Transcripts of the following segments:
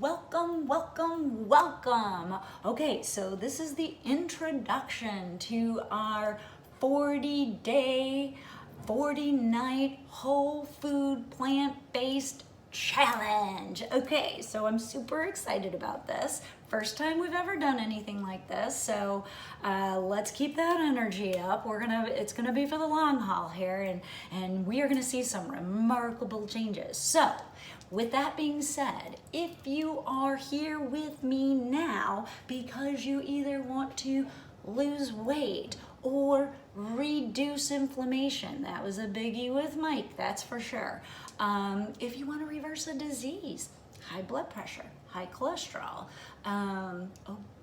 Welcome, welcome, welcome. Okay, so this is the introduction to our 40-day, 40-night whole food plant-based challenge. Okay, so I'm super excited about this. First time we've ever done anything like this, so let's keep that energy up. It's gonna be for the long haul here, and we are gonna see some remarkable changes. So, with that being said, if you are here with me now because you either want to lose weight or reduce inflammation, that was a biggie with Mike, that's for sure. If you want to reverse a disease, high blood pressure, high cholesterol,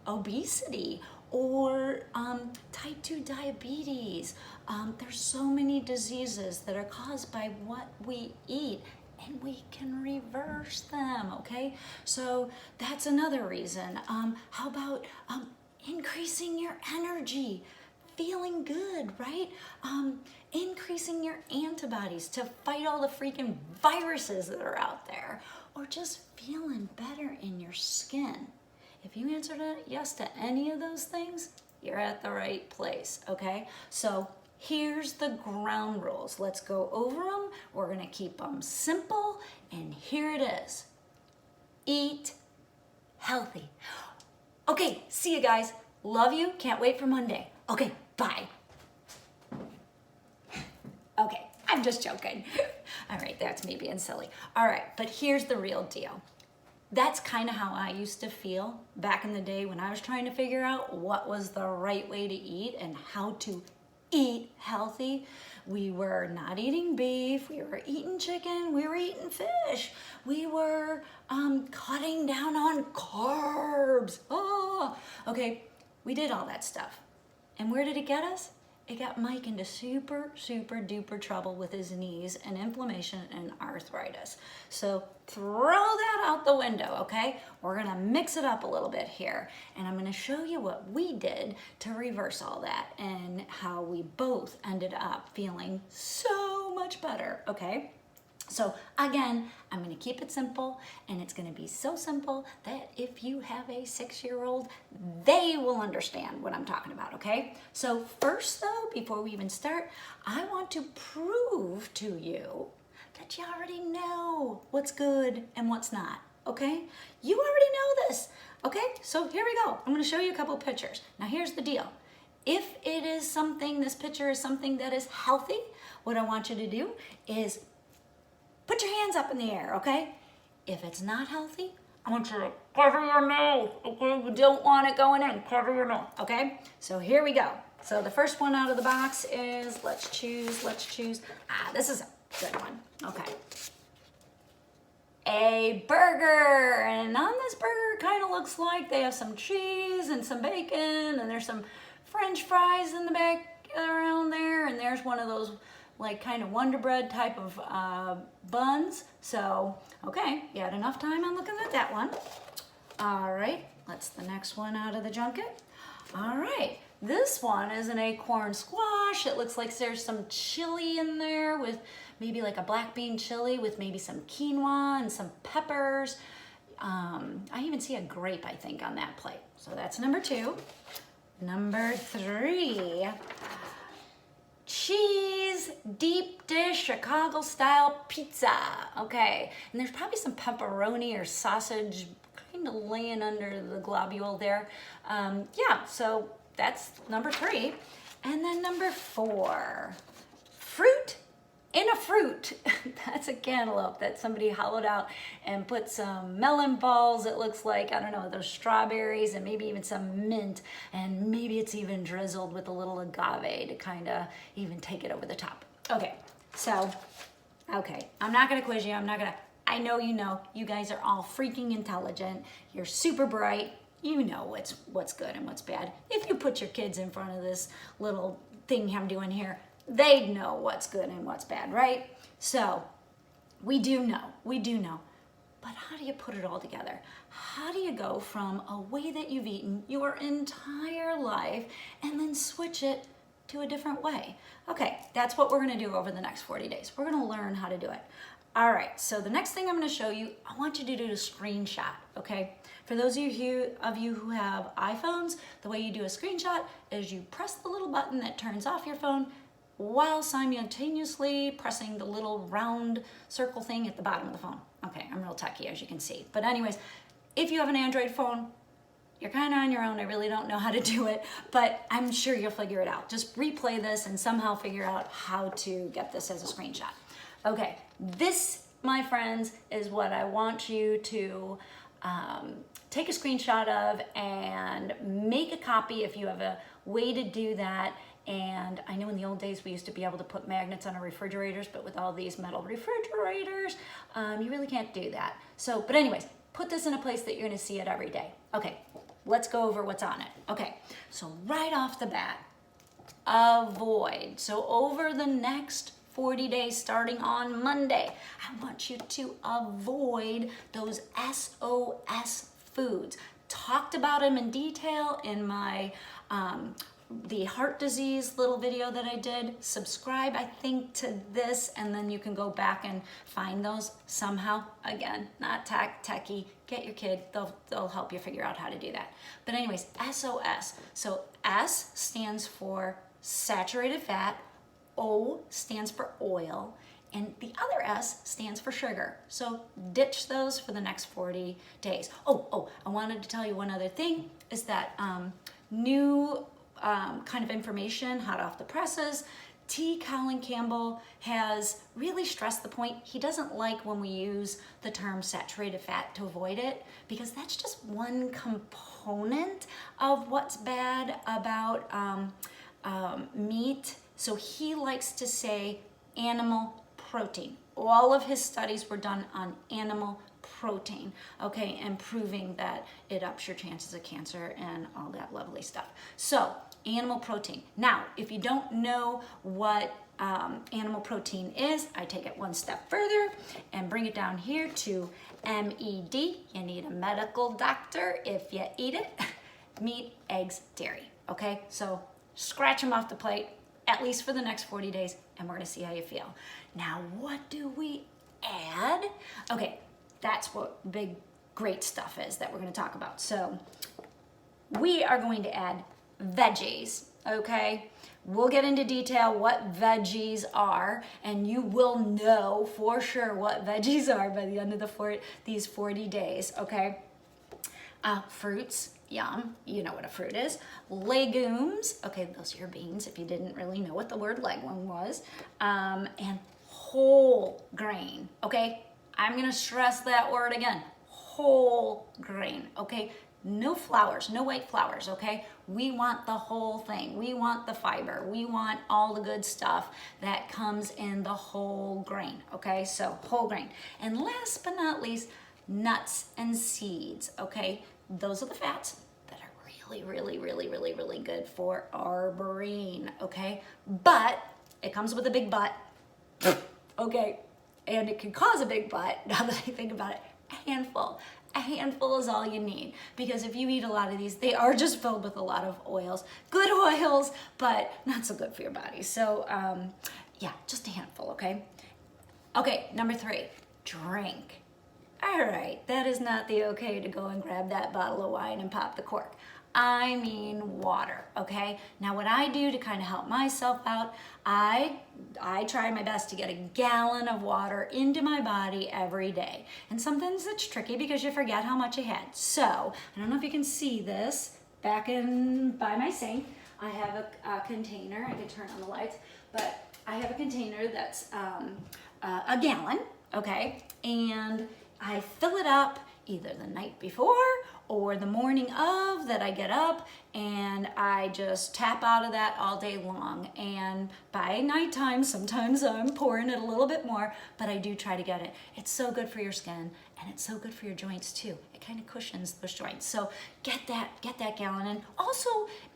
obesity, or type 2 diabetes. There's so many diseases that are caused by what we eat, and we can reverse them, okay? So that's another reason. How about increasing your energy, feeling good, right? Increasing your antibodies to fight all the freaking viruses that are out there, or just feeling better in your skin. If you answered yes to any of those things, you're at the right place, okay? So here's the ground rules. Let's go over them. We're gonna keep them simple, and here it is. Eat healthy. Okay, see you guys. Love you, can't wait for Monday. Okay, bye. Okay, I'm just joking. All right, that's me being silly. All right, but here's the real deal. That's kind of how I used to feel back in the day when I was trying to figure out what was the right way to eat and how to eat healthy. We were not eating beef, we were eating chicken, we were eating fish, we were cutting down on carbs. Oh, okay, we did all that stuff. And where did it get us? It got Mike into super duper trouble with his knees and inflammation and arthritis. So throw that out the window, okay? We're gonna mix it up a little bit here, and I'm gonna show you what we did to reverse all that and how we both ended up feeling so much better, okay? So again, I'm gonna keep it simple, and it's gonna be so simple that if you have a 6-year-old, they will understand what I'm talking about, okay? So first though, before we even start, I want to prove to you that you already know what's good and what's not, okay? You already know this, okay? So here we go. I'm gonna show you a couple pictures. Now here's the deal. If it is something, this picture is something that is healthy, what I want you to do is put your hands up in the air, okay? If it's not healthy, I want you to cover your mouth, okay? You don't want it going in, cover your mouth, okay? So here we go. So the first one out of the box is, let's choose. This is a good one, okay. A burger, and on this burger, it kind of looks like they have some cheese and some bacon, and there's some French fries in the back around there, and there's one of those like kind of Wonder Bread type of buns. So, okay, you had enough time on looking at that one. All right, that's the next one out of the junket. All right, this one is an acorn squash. It looks like there's some chili in there with maybe like a black bean chili with maybe some quinoa and some peppers. I even see a grape, I think, on that plate. So that's number 2. Number 3. Cheese deep dish Chicago style pizza. Okay, and there's probably some pepperoni or sausage kind of laying under the globule there. Yeah, so that's number 3. And then number 4, fruit in a fruit. That's a cantaloupe that somebody hollowed out and put some melon balls, it looks like, I don't know, those strawberries and maybe even some mint, and maybe it's even drizzled with a little agave to kind of even take it over the top. Okay, so, okay, I'm not gonna quiz you, I know you guys are all freaking intelligent, you're super bright, you know what's good and what's bad. If you put your kids in front of this little thing I'm doing here, they know what's good and what's bad, right? So we do know. But how do you put it all together? How do you go from a way that you've eaten your entire life and then switch it to a different way? Okay, that's what we're gonna do over the next 40 days. We're gonna learn how to do it. All right, so the next thing I'm gonna show you, I want you to do a screenshot, okay? For those of you who have iPhones, the way you do a screenshot is you press the little button that turns off your phone while simultaneously pressing the little round circle thing at the bottom of the phone. Okay, I'm real techie, as you can see. But anyways, if you have an Android phone, you're kind of on your own. I really don't know how to do it, but I'm sure you'll figure it out. Just replay this and somehow figure out how to get this as a screenshot. Okay, this, my friends, is what I want you to take a screenshot of and make a copy if you have a way to do that. And I know in the old days we used to be able to put magnets on our refrigerators, but with all these metal refrigerators, you really can't do that. So, but anyways, put this in a place that you're gonna see it every day. Okay, let's go over what's on it. Okay, so right off the bat, avoid. So over the next 40 days starting on Monday, I want you to avoid those SOS foods. Talked about them in detail in my the heart disease little video that I did. Subscribe, I think, to this, and then you can go back and find those somehow. Again, not techie. Get your kid, they'll help you figure out how to do that. But anyways, SOS. So S stands for saturated fat, O stands for oil, and the other S stands for sugar. So ditch those for the next 40 days. Oh, I wanted to tell you one other thing, is that new kind of information, hot off the presses. T. Colin Campbell has really stressed the point. He doesn't like when we use the term saturated fat to avoid it, because that's just one component of what's bad about meat. So he likes to say animal protein. All of his studies were done on animal protein, okay, and proving that it ups your chances of cancer and all that lovely stuff. So animal protein. Now, if you don't know what animal protein is, I take it one step further and bring it down here to MED. You need a medical doctor if you eat it. Meat, eggs, dairy, okay? So scratch them off the plate, at least for the next 40 days, and we're gonna see how you feel. Now, what do we add? Okay, that's what big, great stuff is that we're gonna talk about. So we are going to add veggies, okay? We'll get into detail what veggies are, and you will know for sure what veggies are by the end of these 40 days, okay? Fruits, yum, you know what a fruit is. Legumes, okay, those are your beans if you didn't really know what the word legume was. And whole grain, okay? I'm gonna stress that word again, whole grain, okay? No flours, no white flours, okay? We want the whole thing. We want the fiber. We want all the good stuff that comes in the whole grain, okay? So whole grain. And last but not least, nuts and seeds, okay? Those are the fats that are really good for our brain, okay? But it comes with a big but, okay? And it can cause a big but, now that I think about it, a handful. A handful is all you need, because if you eat a lot of these, they are just filled with a lot of oils. Good oils, but not so good for your body. So yeah, just a handful, okay? Okay, number 3, drink. All right, that is not the okay to go and grab that bottle of wine and pop the cork. I mean water, okay? Now what I do to kind of help myself out, I try my best to get a gallon of water into my body every day. And sometimes it's tricky because you forget how much you had. So, I don't know if you can see this, back by my sink, I have a container, I can turn on the lights, but I have a container that's a gallon, okay? And I fill it up either the night before or the morning of that I get up, and I just tap out of that all day long. And by nighttime, sometimes I'm pouring it a little bit more, but I do try to get it. It's so good for your skin, and it's so good for your joints too. It kind of cushions those joints. So get that gallon in. Also,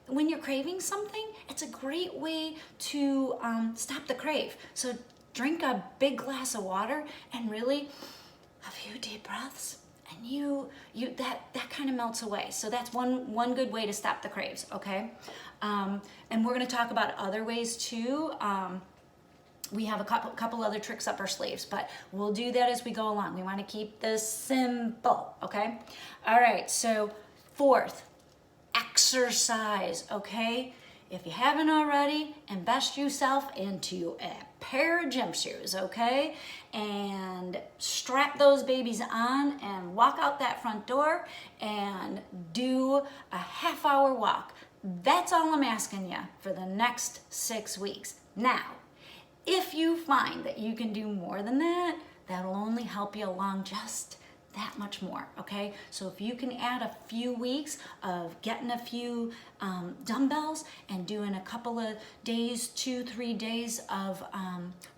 when you're craving something, it's a great way to stop the crave. So drink a big glass of water and really a few deep breaths, and that kind of melts away. So that's one good way to stop the craves, okay? And we're gonna talk about other ways too, we have a couple other tricks up our sleeves, but we'll do that as we go along. We want to keep this simple, okay? All right, so fourth, exercise, okay? If you haven't already, invest yourself into a pair of gym shoes, okay? And strap those babies on and walk out that front door and do a half-hour walk. That's all I'm asking you for the next 6 weeks. Now, if you find that you can do more than that, that'll only help you along just that much more, okay? So if you can add a few weeks of getting a few dumbbells and doing a couple of days, 2-3 days of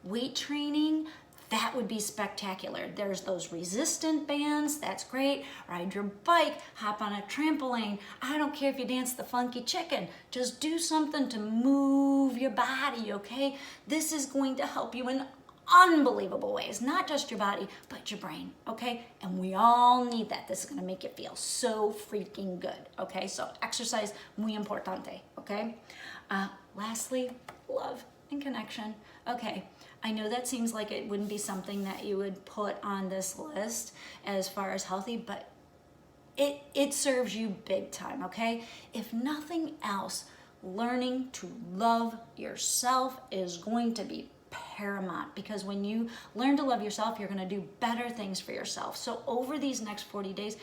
weight training, that would be spectacular. There's those resistant bands, that's great. Ride your bike, hop on a trampoline. I don't care if you dance the funky chicken. Just do something to move your body, okay? This is going to help you in unbelievable ways, not just your body, but your brain, okay? And we all need that. This is gonna make you feel so freaking good, okay? So exercise, muy importante, okay? Lastly, love and connection. Okay, I know that seems like it wouldn't be something that you would put on this list as far as healthy, but it serves you big time, okay? If nothing else, learning to love yourself is going to be paramount, because when you learn to love yourself, you're going to do better things for yourself. So over these next 40 days,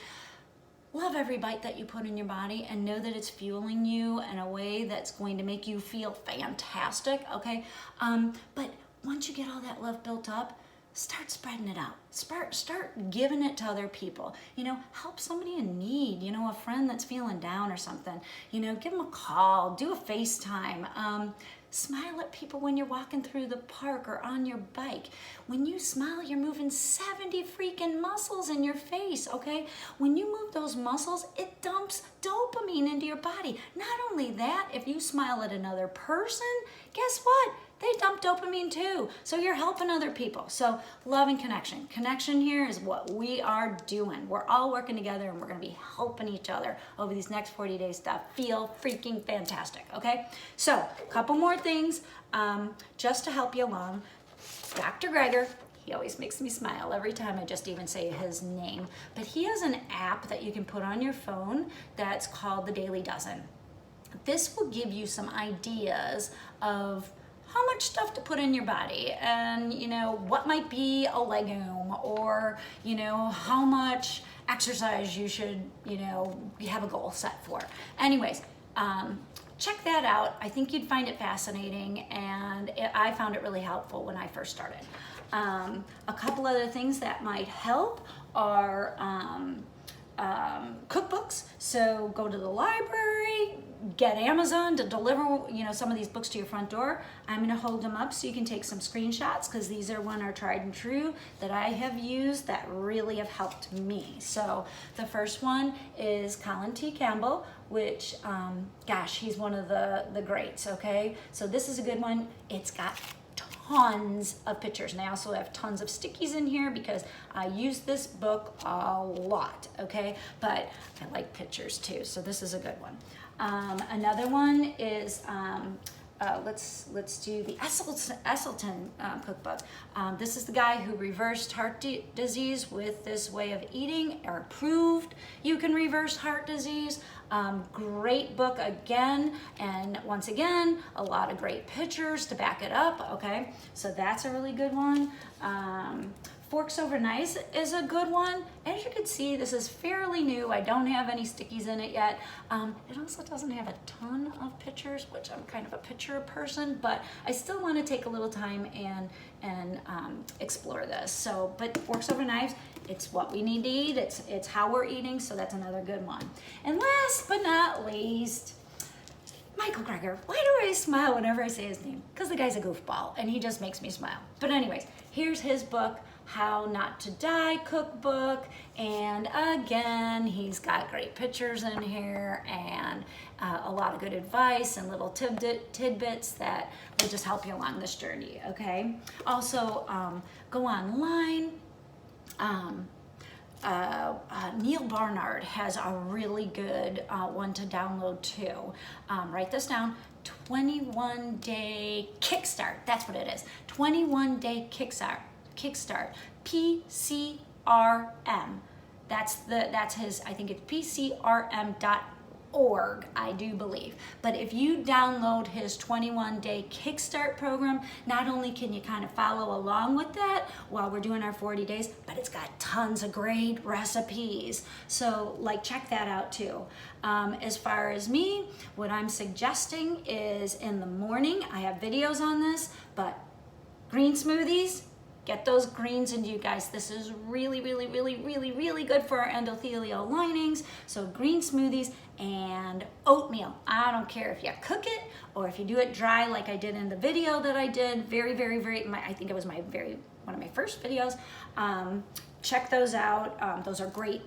love every bite that you put in your body and know that it's fueling you in a way that's going to make you feel fantastic, okay? But once you get all that love built up, start spreading it out. Start giving it to other people. You know, help somebody in need, you know, a friend that's feeling down or something. You know, give them a call, do a FaceTime. Smile at people when you're walking through the park or on your bike. When you smile, you're moving 70 freaking muscles in your face, okay? When you move those muscles, it dumps dopamine into your body. Not only that, if you smile at another person, guess what? They dump dopamine too. So you're helping other people. So love and connection. Connection here is what we are doing. We're all working together and we're gonna be helping each other over these next 40 days to feel freaking fantastic, okay? So a couple more things just to help you along. Dr. Greger, he always makes me smile every time I just even say his name, but he has an app that you can put on your phone that's called the Daily Dozen. This will give you some ideas of how much stuff to put in your body and, you know, what might be a legume, or, you know, how much exercise you should, you know, have a goal set for. Anyways, check that out. I think you'd find it fascinating, and I found it really helpful when I first started. A couple other things that might help are cookbooks. So go to the library, get Amazon to deliver, you know, some of these books to your front door. I'm going to hold them up so you can take some screenshots, because these are one are tried and true that I have used that really have helped me. So the first one is Colin T. Campbell, which, gosh, he's one of the greats, okay? So this is a good one. It's got tons of pictures, and I also have tons of stickies in here because I use this book a lot, okay? But I like pictures too, so this is a good one. Another one is let's do the Esselstyn cookbook. This is the guy who reversed heart disease with this way of eating, or proved you can reverse heart disease. Great book again, and once again, a lot of great pictures to back it up, okay? So that's a really good one. Forks Over Knives is a good one. As you can see, this is fairly new. I don't have any stickies in it yet. It also doesn't have a ton of pictures, which I'm kind of a picture person, but I still want to take a little time and explore this. So, but Forks Over Knives, it's what we need to eat. It's how we're eating, so that's another good one. And last but not least, Michael Greger. Why do I smile whenever I say his name? Because the guy's a goofball, and he just makes me smile. But anyways, here's his book, How Not to Die Cookbook, and again, he's got great pictures in here and a lot of good advice and little tidbits that will just help you along this journey, okay? Also, go online. Neil Barnard has a really good one to download too. Write this down, 21-day kickstart. That's what it is. 21-day kickstart. PCRM. That's his, I think it's PCRM.org, I do believe. But if you download his 21-day kickstart program, not only can you kind of follow along with that while we're doing our 40 days, but it's got tons of great recipes. So like, check that out too. As far as me, what I'm suggesting is in the morning, I have videos on this, but green smoothies, get those greens into you guys. This is really, really, really, really, really good for our endothelial linings. So green smoothies and oatmeal. I don't care if you cook it or if you do it dry like I did in the video that I did. Very, very, very, I think it was one of my first videos. Check those out. Those are great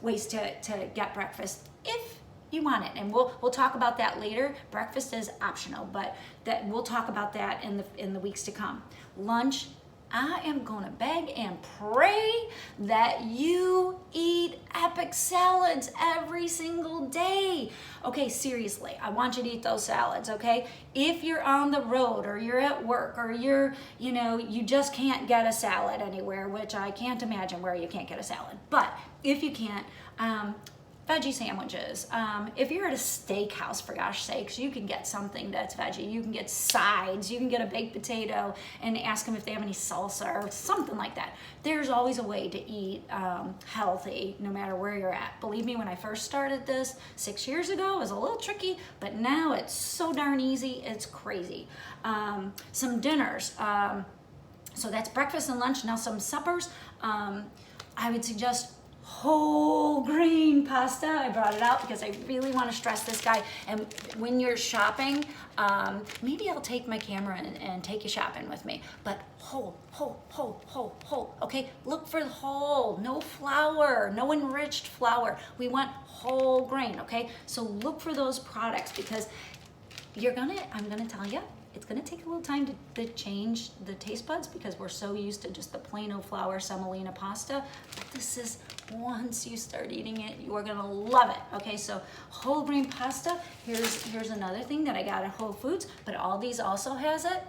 ways to get breakfast if you want it, and we'll talk about that later. Breakfast is optional, but we'll talk about that in the weeks to come. Lunch, I am gonna beg and pray that you eat epic salads every single day. Okay, seriously, I want you to eat those salads, okay? If you're on the road or you're at work or you just can't get a salad anywhere, which I can't imagine where you can't get a salad, but if you can't, veggie sandwiches. If you're at a steakhouse, for gosh sakes, you can get something that's veggie. You can get sides, you can get a baked potato and ask them if they have any salsa or something like that. There's always a way to eat healthy no matter where you're at. Believe me, when I first started this 6 years ago, it was a little tricky, but now it's so darn easy, it's crazy. Some dinners. So that's breakfast and lunch. Now some suppers. I would suggest whole grain pasta. I brought it out because I really want to stress this guy. And when you're shopping, maybe I'll take my camera and take you shopping with me. But whole, okay? Look for the whole, no flour, no enriched flour. We want whole grain, okay? So look for those products because I'm gonna tell you, it's gonna take a little time to change the taste buds because we're so used to just the plain old flour semolina pasta. But this is, once you start eating it, you are gonna love it. Okay, so whole grain pasta. Here's another thing that I got at Whole Foods, but Aldi's also has it.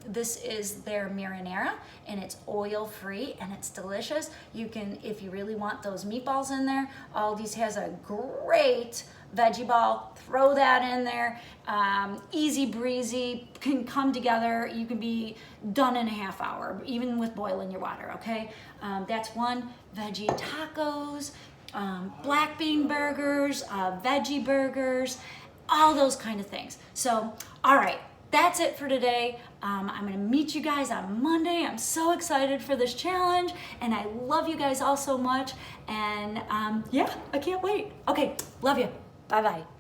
This is their marinara, and it's oil-free, and it's delicious. You can, if you really want those meatballs in there, Aldi's has a great veggie ball, throw that in there, easy breezy, can come together. You can be done in a half hour, even with boiling your water, okay? That's one. Veggie tacos, black bean burgers, veggie burgers, all those kind of things. So, all right, that's it for today. I'm gonna meet you guys on Monday. I'm so excited for this challenge, and I love you guys all so much, and yeah, I can't wait. Okay, love you. Bye-bye.